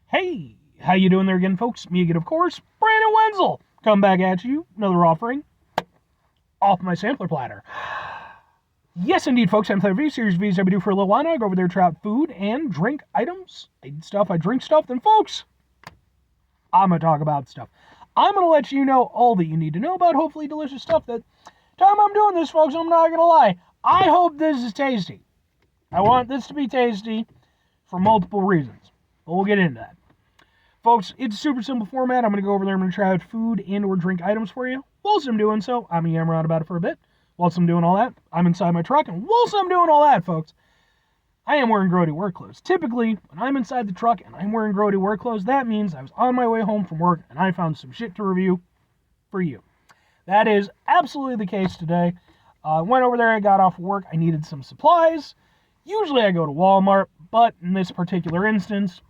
Hey, how you doing there again, folks? Me again, of course, Brandon Wenzel. Come back at you, another offering off my sampler platter. Yes, indeed, folks. I'm playing V-Series V's I've been doing for a little while now. I go over there, try out food and drink items. I eat stuff, I drink stuff. Then, folks, I'm going to talk about stuff. I'm going to let you know all that you need to know about hopefully delicious stuff. That time I'm doing this, folks, I'm not going to lie. I hope this is tasty. I want this to be tasty for multiple reasons. But we'll get into that. Folks, it's a super simple format. I'm going to go over there. I'm going to try out food and or drink items for you. Whilst I'm doing so, I'm going to yammer on about it for a bit. Whilst I'm doing all that, I'm inside my truck. And whilst I'm doing all that, folks, I am wearing grody work clothes. Typically, when I'm inside the truck and I'm wearing grody work clothes, that means I was on my way home from work and I found some shit to review for you. That is absolutely the case today. I went over there, I got off work, I needed some supplies. Usually I go to Walmart, but in this particular instance,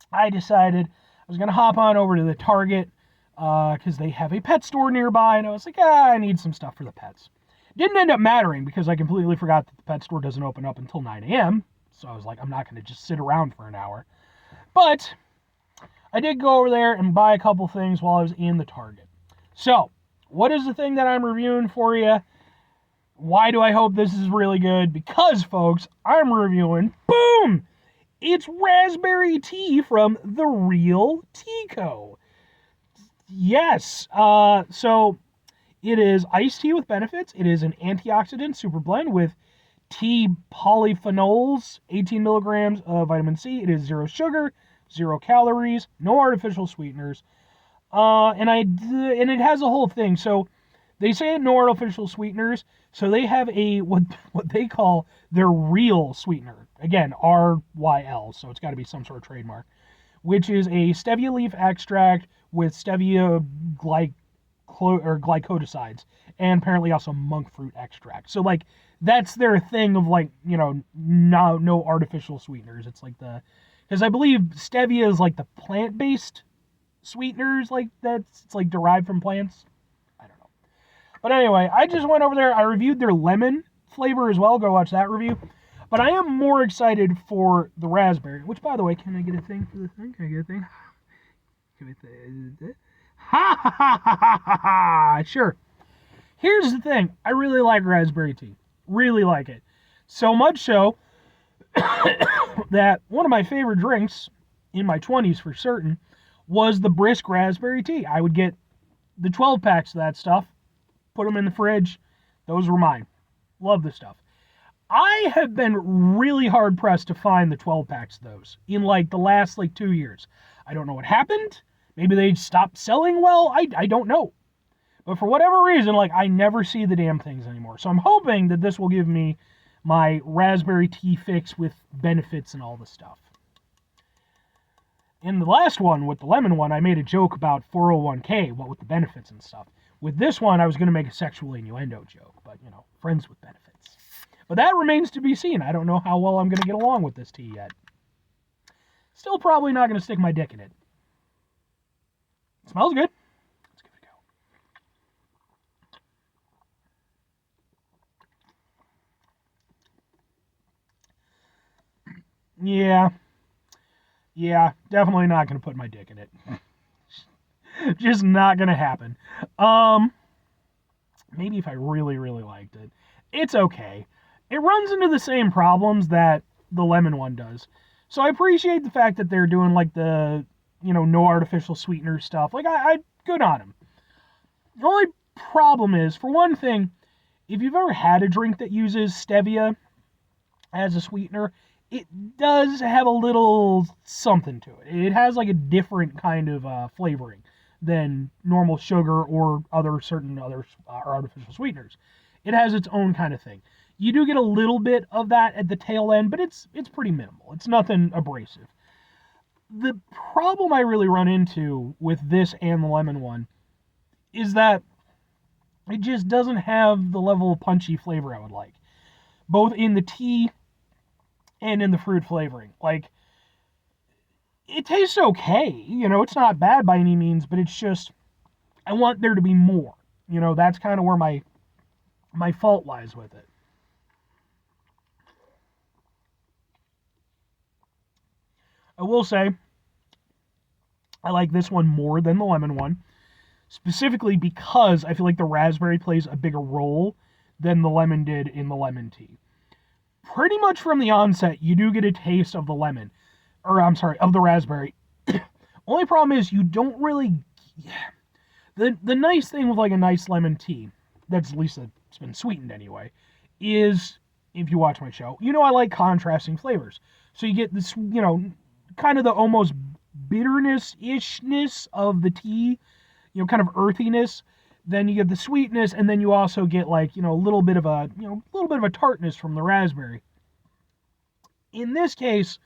I decided I was going to hop on over to the Target because they have a pet store nearby, and I was like, I need some stuff for the pets. Didn't end up mattering because I completely forgot that the pet store doesn't open up until 9 a.m., so I was like, I'm not going to just sit around for an hour. But I did go over there and buy a couple things while I was in the Target. So, what is the thing that I'm reviewing for you? Why do I hope this is really good? Because, folks, I'm reviewing, boom! It's raspberry tea from The Real Tea Co. Yes, so it is iced tea with benefits. It is an antioxidant super blend with tea polyphenols, 18 milligrams of vitamin C. It is 0 sugar, 0 calories, no artificial sweeteners, and it has a whole thing. So they say no artificial sweeteners. So they have a what they call their real sweetener. Again, RYL, so it's got to be some sort of trademark, which is a stevia leaf extract with stevia glycosides, and apparently also monk fruit extract. So like that's their thing of like, no artificial sweeteners. It's like because I believe stevia is like the plant-based sweeteners, like it's like derived from plants. I don't know. But anyway, I just went over there. I reviewed their lemon flavor as well. Go watch that review. But I am more excited for the raspberry, which, by the way, can I get a thing for the thing? Can I get a thing? Ha ha ha ha ha ha! Sure. Here's the thing. I really like raspberry tea. Really like it. So much so that one of my favorite drinks in my 20s for certain was the brisk raspberry tea. I would get the 12 packs of that stuff, put them in the fridge. Those were mine. Love this stuff. I have been really hard pressed to find the 12 packs of those in like the last 2 years. I don't know what happened. Maybe they stopped selling well. I don't know. But for whatever reason, I never see the damn things anymore. So I'm hoping that this will give me my raspberry tea fix with benefits and all the stuff. In the last one, with the lemon one, I made a joke about 401k, what with the benefits and stuff. With this one, I was going to make a sexual innuendo joke, but, friends with benefits. But that remains to be seen. I don't know how well I'm going to get along with this tea yet. Still probably not going to stick my dick in it. It smells good. Let's give it a go. Yeah, definitely not going to put my dick in it. Just not going to happen. Maybe if I really, really liked it. It's okay. It runs into the same problems that the lemon one does. So I appreciate the fact that they're doing the, no artificial sweetener stuff. I good on them. The only problem is, for one thing, if you've ever had a drink that uses stevia as a sweetener, it does have a little something to it. It has a different kind of flavoring than normal sugar or certain other artificial sweeteners. It has its own kind of thing. You do get a little bit of that at the tail end, but it's pretty minimal. It's nothing abrasive. The problem I really run into with this and the lemon one is that it just doesn't have the level of punchy flavor I would like, both in the tea and in the fruit flavoring. It tastes okay. It's not bad by any means, but it's just, I want there to be more. That's kind of where my fault lies with it. I will say, I like this one more than the lemon one, specifically because I feel like the raspberry plays a bigger role than the lemon did in the lemon tea. Pretty much from the onset, you do get a taste of the lemon, or I'm sorry, of the raspberry. Only problem is you don't really. The nice thing with like a nice lemon tea, that's at least it's been sweetened anyway, is if you watch my show, I like contrasting flavors. So you get this, kind of the almost bitterness-ishness of the tea, kind of earthiness. Then you get the sweetness, and then you also get like, a little bit of a tartness from the raspberry. In this case,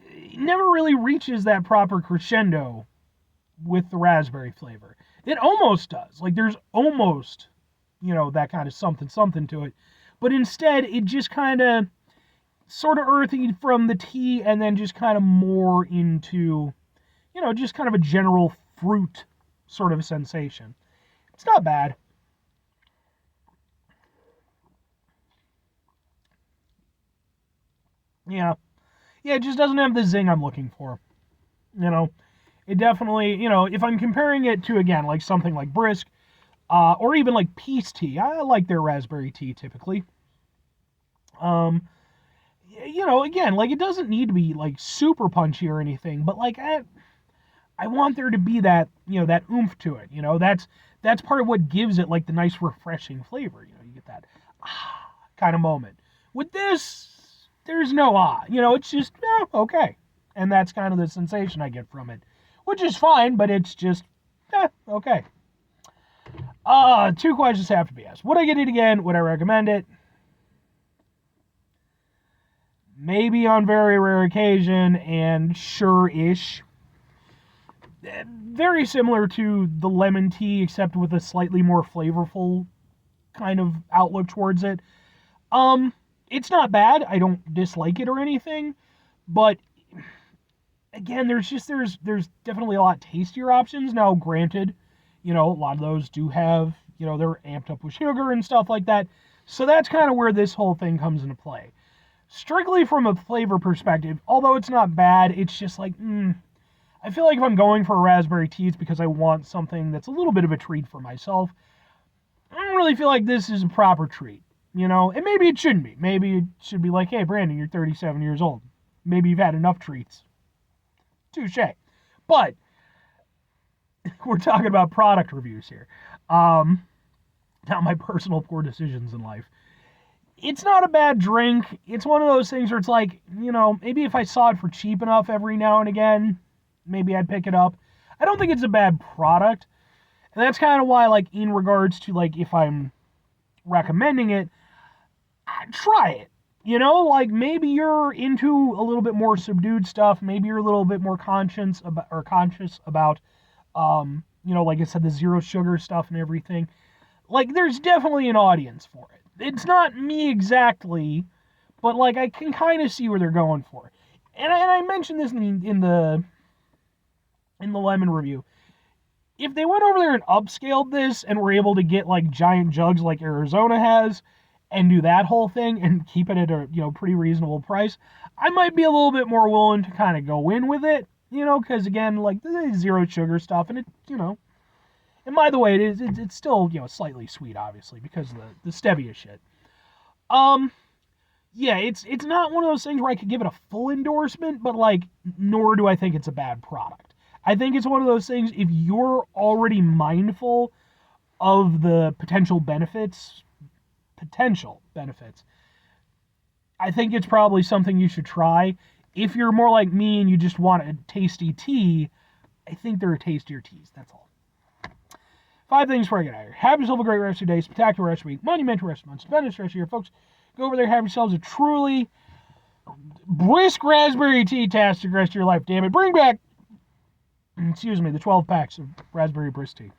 it never really reaches that proper crescendo with the raspberry flavor. It almost does. Like there's almost, that kind of something to it. But instead, it just kind of sort of earthy from the tea and then just kind of more into, just kind of a general fruit sort of sensation. It's not bad. Yeah. Yeah, it just doesn't have the zing I'm looking for. It definitely, if I'm comparing it to, again, like something like Brisk, or even like Peace Tea, I like their raspberry tea typically. Um, again, like it doesn't need to be like super punchy or anything, but like I want there to be that, that oomph to it. That's part of what gives it like the nice refreshing flavor. You get that kind of moment. With this, there's no it's just okay, and that's kind of the sensation I get from it, which is fine, but it's just okay. Two questions have to be asked. Would I get it again? Would I recommend it? Maybe on very rare occasion, and sure-ish. Very similar to the lemon tea, except with a slightly more flavorful kind of outlook towards it. It's not bad. I don't dislike it or anything, but again, there's definitely a lot tastier options. Now, granted, a lot of those do have, they're amped up with sugar and stuff like that. So that's kind of where this whole thing comes into play. Strictly from a flavor perspective, although it's not bad, it's just like, I feel like if I'm going for a raspberry tea, it's because I want something that's a little bit of a treat for myself. I don't really feel like this is a proper treat, and maybe it shouldn't be. Maybe it should be like, hey, Brandon, you're 37 years old. Maybe you've had enough treats. Touche. But we're talking about product reviews here. Not my personal poor decisions in life. It's not a bad drink. It's one of those things where it's like, maybe if I saw it for cheap enough every now and again, maybe I'd pick it up. I don't think it's a bad product. And that's kind of why, like, in regards to, like, if I'm recommending it, try it. Like maybe you're into a little bit more subdued stuff. Maybe you're a little bit more conscious about, like I said, the zero sugar stuff and everything. Like there's definitely an audience for it. It's not me exactly, but like I can kind of see where they're going for. And I mentioned this in the lemon review. If they went over there and upscaled this and were able to get like giant jugs like Arizona has, and do that whole thing and keep it at a pretty reasonable price, I might be a little bit more willing to kind of go in with it, because again, like the zero sugar stuff, and it, and by the way, it's still slightly sweet, obviously, because of the stevia shit. Yeah, it's not one of those things where I could give it a full endorsement, but like, nor do I think it's a bad product. I think it's one of those things, if you're already mindful of the potential benefits, I think it's probably something you should try. If you're more like me and you just want a tasty tea, I think there are tastier teas. That's all. 5 things before I get out of here. Have yourself a great rest of your day, spectacular rest of your week, monumental rest of your month, stupendous rest of your year, folks. Go over there, have yourselves a truly brisk raspberry tea-tastic rest of your life. Damn it. Bring back, the 12 packs of raspberry brisk tea.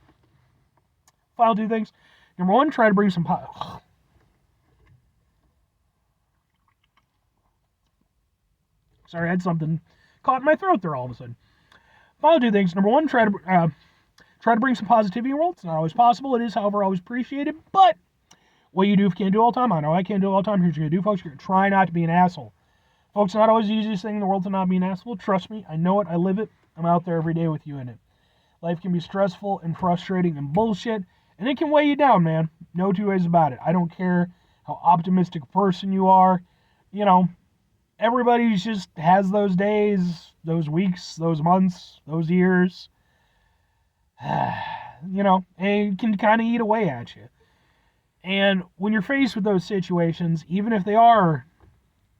Final 2 things. Number 1, try to bring some Sorry, I had something caught in my throat there all of a sudden. Final 2 things. Number 1, try to bring some positivity in the world. It's not always possible. It is, however, always appreciated. But what you do if you can't do all the time, I know I can't do all the time. Here's what you're going to do, folks. You're going to try not to be an asshole. Folks, not always the easiest thing in the world to not be an asshole. Trust me, I know it, I live it. I'm out there every day with you in it. Life can be stressful and frustrating and bullshit, and it can weigh you down, man. No two ways about it. I don't care how optimistic a person you are. You know, everybody just has those days, those weeks, those months, those years. You know, and it can kind of eat away at you. And when you're faced with those situations, even if they are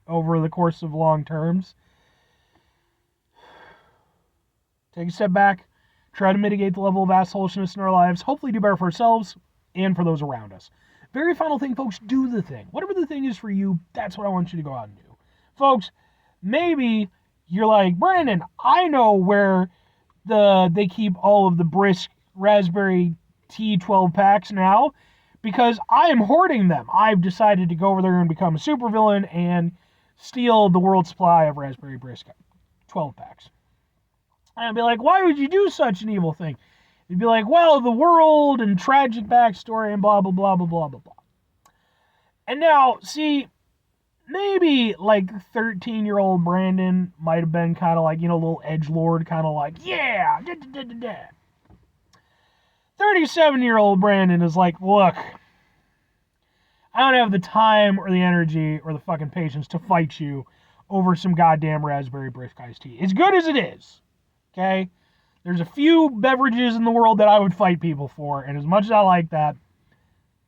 over the course of long terms, take a step back, try to mitigate the level of assholishness in our lives, hopefully do better for ourselves and for those around us. Very final thing, folks, do the thing. Whatever the thing is for you, that's what I want you to go out and do. Folks, maybe you're like, Brandon, I know where they keep all of the brisk raspberry tea 12 packs now because I am hoarding them. I've decided to go over there and become a supervillain and steal the world's supply of raspberry brisk 12 packs. And I'd be like, why would you do such an evil thing? You'd be like, well, the world and tragic backstory and blah, blah, blah, blah, blah, blah, blah. And now, see, maybe like 13-year-old Brandon might have been kind of like, you know, a little edgelord, kind of like, yeah, 37-year-old Brandon is like, look, I don't have the time or the energy or the fucking patience to fight you over some goddamn raspberry brisk iced tea. As good as it is, okay? There's a few beverages in the world that I would fight people for, and as much as I like that,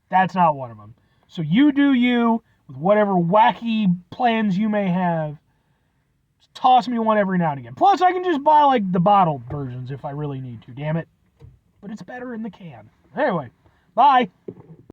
that's not one of them. So you do you with whatever wacky plans you may have. Just toss me one every now and again. Plus, I can just buy like the bottled versions if I really need to, damn it. But it's better in the can. Anyway, bye.